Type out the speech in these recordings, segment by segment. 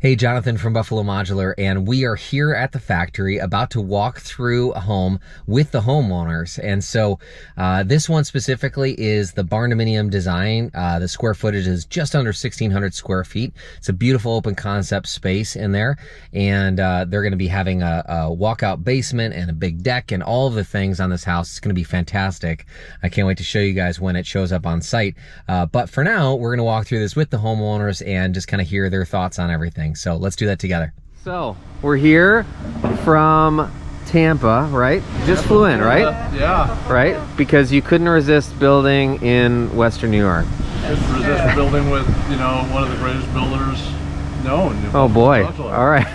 Hey, Jonathan from Buffalo Modular, and we are here at the factory about to walk through a home with the homeowners. And so this one specifically is the Barndominium design. The square footage is just under 1,600 square feet. It's a beautiful open concept space in there, and they're going to be having a walkout basement and a big deck and all of the things on this house. It's going to be fantastic. I can't wait to show you guys when it shows up on site. But for now, we're going to walk through this with the homeowners and just kind of hear their thoughts on everything. So let's do that together. So we're here from Tampa, right? Just flew in, right? Yeah. Right? Because you couldn't resist building in Western New York. Couldn't resist building with, you know, one of the greatest builders known. Oh boy. All right.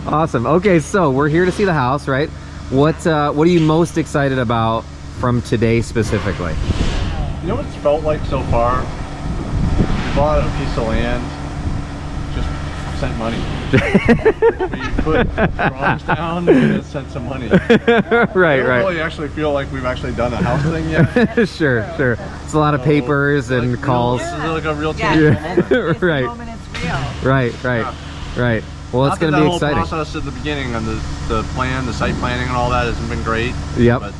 Awesome. Okay, so we're here to see the house, right? What are you most excited about from today specifically? You know what it's felt like so far? We bought a piece of land, just sent money. We put drawings down and then sent some money. Right. I don't really actually feel like we've actually done a house thing yet. Sure. It's a lot of papers and like calls. This is like a real Right. Moment it's real. Right. Well, it's going to be exciting. The whole process at the beginning on the plan, the site planning and all that hasn't been great. Yep. But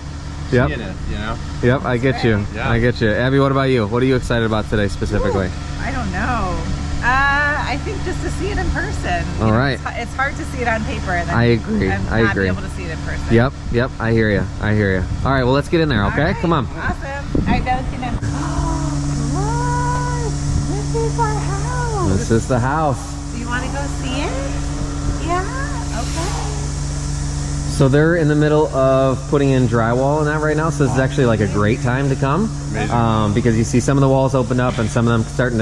Yep. seeing it, you know? Yep, I get you. Yeah. I get you. Abby, what about you? What are you excited about today specifically? I don't know. I think just to see it in person. All right. It's hard to see it on paper. And then I agree. I agree. Be able to see it in person. Yep. I hear you. All right, well, let's get in there, okay? All right, Come on. Awesome. All right, now it's gonna. Oh, look! This is our house. This is the house. Do you want to go see it? Yeah. Okay. So they're in the middle of putting in drywall and that right now, so this is actually like a great time to come. Amazing. Because you see some of the walls open up and some of them starting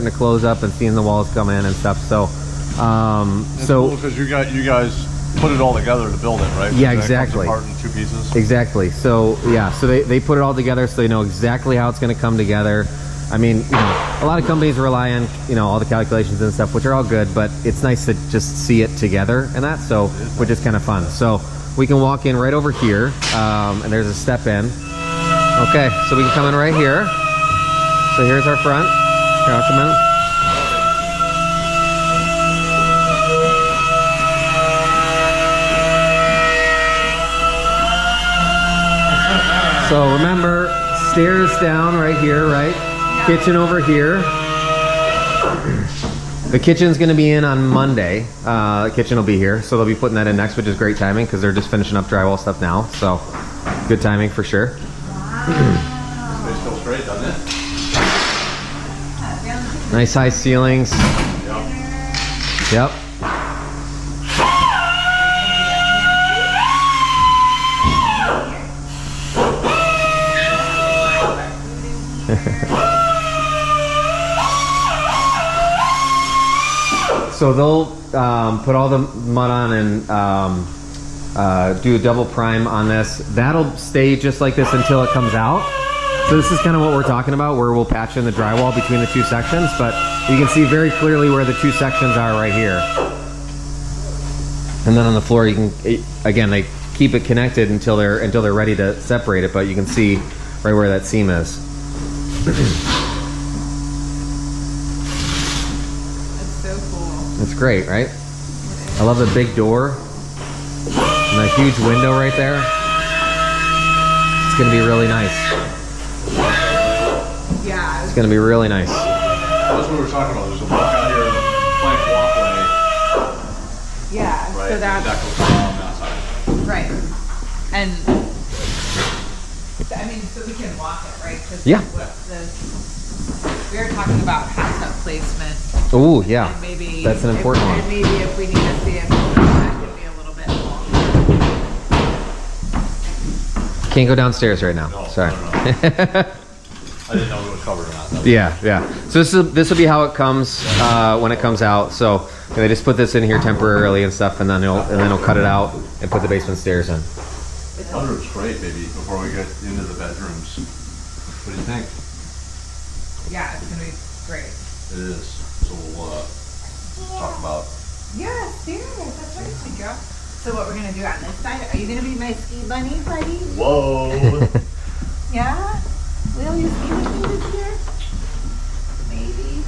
to close up and seeing the walls come in and stuff. So cool because you guys put it all together to build it, right? Yeah, So exactly. It comes apart in 2 pieces. Exactly. So yeah, so they put it all together so they know exactly how it's going to come together. I mean, you know, a lot of companies rely on, you know, all the calculations and stuff, which are all good, but it's nice to just see it together and that, so which is kind of fun. So we can walk in right over here, and there's a step in. Okay, so we can come in right here. So here's our front. Here, I'll come in. So remember, stairs down right here, right? Kitchen over here. The kitchen's going to be in on Monday. The kitchen will be here, so they'll be putting that in next, which is great timing because they're just finishing up drywall stuff now. So good timing for sure. It feels great, doesn't it? Nice high ceilings. Yep. So they'll put all the mud on and do a double prime on this. That'll stay just like this until it comes out. So this is kind of what we're talking about, where we'll patch in the drywall between the 2 sections, but you can see very clearly where the 2 sections are right here. And then on the floor, you can, again, they keep it connected until they're ready to separate it, but you can see right where that seam is. It's great, right? I love the big door and that huge window right there. It's gonna be really nice. Yeah. It's gonna be really nice. That's what we were talking about. There's a walk out here and a plank walkway. Yeah. Right. So That that's goes around that side. right. And I mean, so we can walk it, right? 'Cause Yeah. We were talking about hot tub placement. Oh yeah, And maybe that's an important one. And maybe if we need to see if that could be a little bit longer. Can't go downstairs right now. No, Sorry. no. I didn't know it was covered or not. That was- Yeah. So this will be how it comes when it comes out. So they just put this in here temporarily and stuff, and then they'll cut it out and put the basement stairs in. I thought it was great, maybe, before we get into the bedrooms. What do you think? Yeah, it's gonna be great. It is. So we'll talk about. Yeah, stairs. That's where you should go. So what we're gonna do on this side? Are you gonna be my ski bunny, buddy? Whoa! Yeah. Will you ski with me this year? Maybe.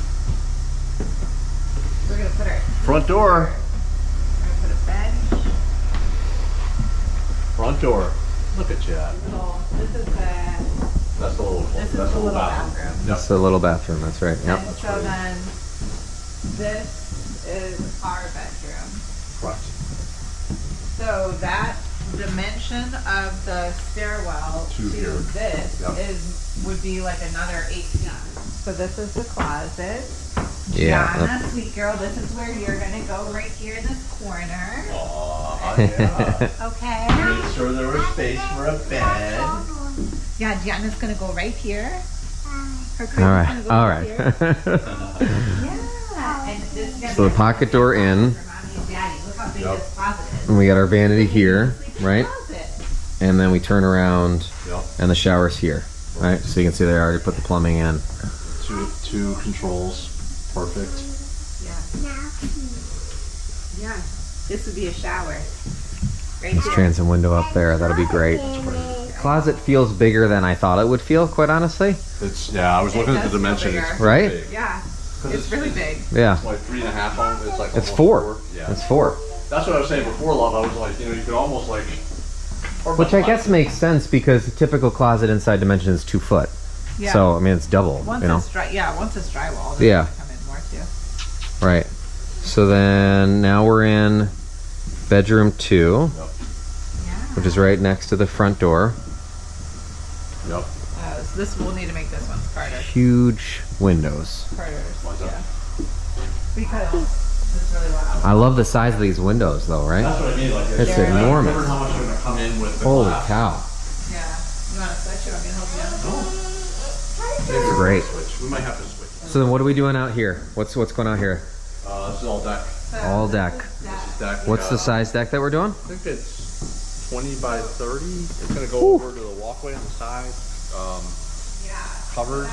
We're gonna Front door. Put a bench. Front door. Look at you. This is the. That's the little. This is that's the the little bathroom. bathroom. That's the little bathroom. That's right. Yep. And so then this is our bedroom. Correct. So that dimension of the stairwell To to here. this Yep. would be like another 8 feet. So this is the closet. Yeah. Gianna, sweet girl, this is where you're gonna go right here in this corner. Oh, yeah. Okay. Make sure there was space for a bed. Yeah, Gianna's gonna go right here. Her crib All is right. gonna go All right right. here. Yeah. And this is gonna So be the pocket door in, for mommy and daddy. Look how big Yep. this closet is. and we got our vanity here, right? Closet. And then we turn around, Yep. and the shower's here, right? So you can see they already put the plumbing in. Two controls. Perfect. Yeah. Yeah. This would be a shower. Right This here. transom window up there, that'll be great. Closet feels bigger than I thought it would feel, quite honestly. It's I was looking at the does feel dimension. bigger. It's Right? big. Yeah. 'Cause It's really big. Yeah. It's like 3.5 on. It's like It's almost 4. Yeah. It's 4. That's what I was saying before, love. I was like, you could almost like. Which I guess makes sense because the typical closet inside dimension is 2 foot. Yeah. So, I mean, it's double, Once you know? it's once it's drywall, then Yeah. it'll come in more too. Right. So then now we're in bedroom 2, Yep. Yeah. which is right next to the front door. Yep. So this we'll need to make this one Carter. Huge windows. Carter's. Why's that? Yeah. Because it's really loud. I love the size of these windows though, right? That's what I mean. Like It's They're- enormous. Remember how much they're gonna come in with the Holy glass? cow. Yeah. You want to switch it? Want me to help you? Maybe Great. we'll switch. We might have to switch. So then what are we doing out here? What's going on here? This is all deck. So All deck. This is deck. What's the size deck that we're doing? I think it's 20 by 30. It's gonna go over to the walkway on the side. Yeah. Covered.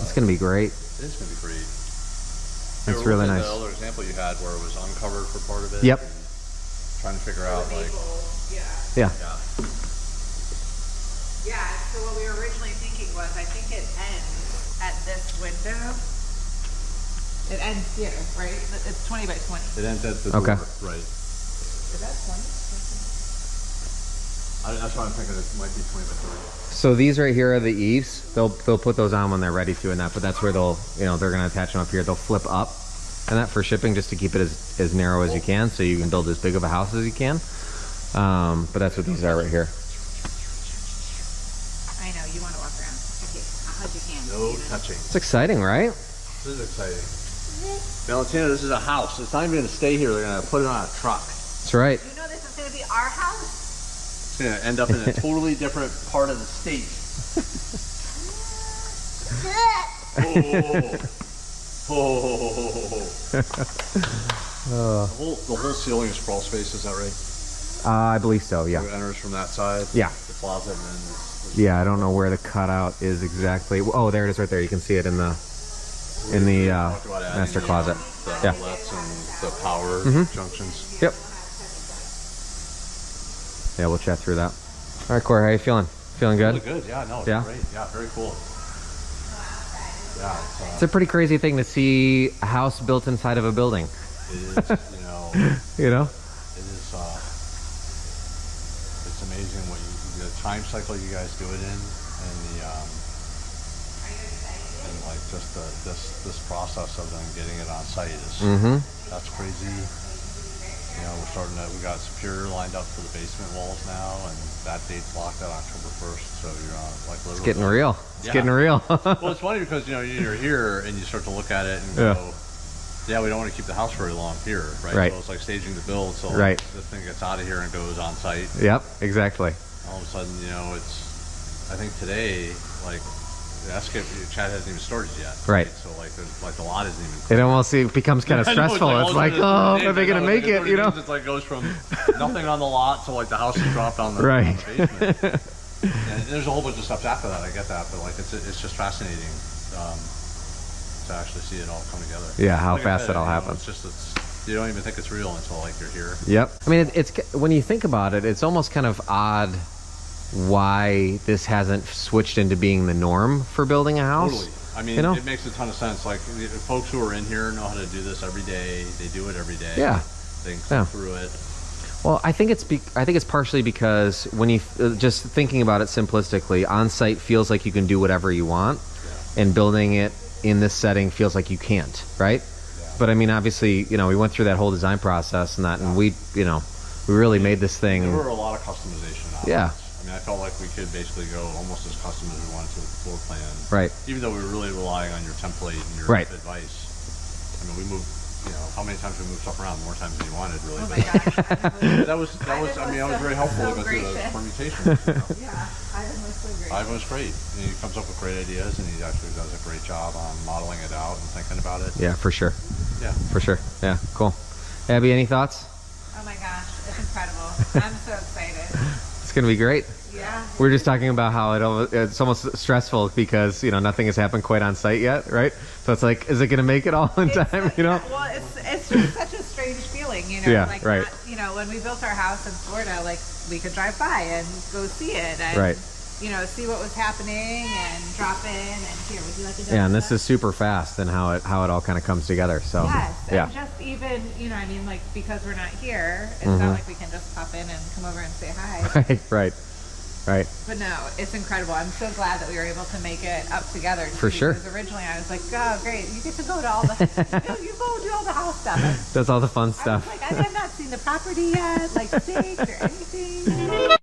It's gonna be great. It's gonna be great. That's You were really looking at nice. The other example you had where it was uncovered for part of it. Yep. and Trying to figure out like. Yeah. Yeah. Yeah. Yeah. So what we were originally thinking was, I think it ends at this window. It ends here, right? It's 20 by 20. It ends at the Okay. door, right? Is that 20? That's why I'm thinking it might be 20 by 30. So these right here are the eaves. They'll put those on when they're ready to and that, but that's where they'll, they're gonna attach them up here. They'll flip up and that for shipping just to keep it as narrow as you can so you can build as big of a house as you can. But that's what these are right here. I know, you want to walk around. Okay, I'll hold your hand. No touching. It's exciting, right? This is exciting. Valentina, this is a house. It's not even gonna stay here. They're gonna put it on a truck. That's right. You know this is going to be our house? It's gonna end up in a totally different part of the state. Oh. The whole ceiling is crawl space, is that right? I believe so, yeah. It enters from that side. Yeah. The closet and then Yeah, I don't know where the cutout is exactly. Oh, there it is right there. You can see it in the talked about adding master closet. the Yeah. outlets and the power junctions. Yep. Yeah, we'll chat through that. All right, Corey, how you feeling? Feeling good? Really good. Yeah, no, it's Yeah? great. Yeah, very cool. Yeah, It's a pretty crazy thing to see a house built inside of a building. it is, You know? it is, it's amazing what the time cycle you guys do it in, and and like just this process of them getting it on site is that's crazy. We got Superior lined up for the basement walls now, and that date's locked at October 1st. So you're like literally. It's getting real. It's Yeah. getting real. Well, it's funny because you're here and you start to look at it and go, yeah, we don't want to keep the house very long here, right? Right. So it's like staging the build, so Right. the thing gets out of here and goes on site. Yep, exactly. All of a sudden, I think today, like, the escape, Chad hasn't even started yet. Right. So the lot isn't even. It almost becomes kind of I know, stressful. all It's of a like, sudden oh, it's are they the gonna end. make it? You know? It like goes from nothing on the lot to like the house is dropped on the, Right. on the basement. And there's a whole bunch of steps after that. I get that, but like it's just fascinating to actually see it all come together. Yeah, how Like I fast said, it all happens. You don't even think it's real until like you're here. Yep. I mean, it's when you think about it, it's almost kind of odd why this hasn't switched into being the norm for building a house. I mean, you know? it makes a ton of sense. Like, the folks who are in here know how to do this every day. They do it every day. Yeah. They come through it. Well, I think it's partially because when you just thinking about it simplistically, on-site feels like you can do whatever you want, and building it in this setting feels like you can't, right? Yeah. But I mean, obviously, you know, we went through that whole design process and that, and we, you know, we really made this thing. There were a lot of customization options. Yeah. I mean, I felt like we could basically go almost as custom as we wanted to with the floor plan. Right. Even though we were really relying on your template and your advice. I mean, we moved, you know, how many times we moved stuff around? More times than you wanted, really. Oh my gosh. that was. I mean, that was very helpful to go through the permutations. You know? Yeah, Ivan was so great. Ivan was great. And he comes up with great ideas, and he actually does a great job on modeling it out and thinking about it. Yeah, for sure. Yeah. For sure. Yeah, cool. Abby, any thoughts? Oh my gosh, it's incredible. I'm so excited. It's gonna be great. Yeah. We're just talking about how it's almost stressful because, you know, nothing has happened quite on site yet, right? So it's like, is it going to make it all in time, you know? Well, it's just such a strange feeling, you know? Yeah, like right. Not, you know, when we built our house in Florida, like, we could drive by and go see it and, right. you know, see what was happening and drop in and here, would you like to go? Yeah, and this is super fast and how it all kind of comes together, so. Yes, yeah. and just even, you know, I mean, like, because we're not here, it's not like we can just pop in and come over and say hi. Right. Right. But no, it's incredible. I'm so glad that we were able to make it up together. For sure. Because originally I was like, oh, great. You get to go to all the, you go do all the house stuff. That's all the fun I stuff. was like, I have not seen the property yet, like stakes or anything.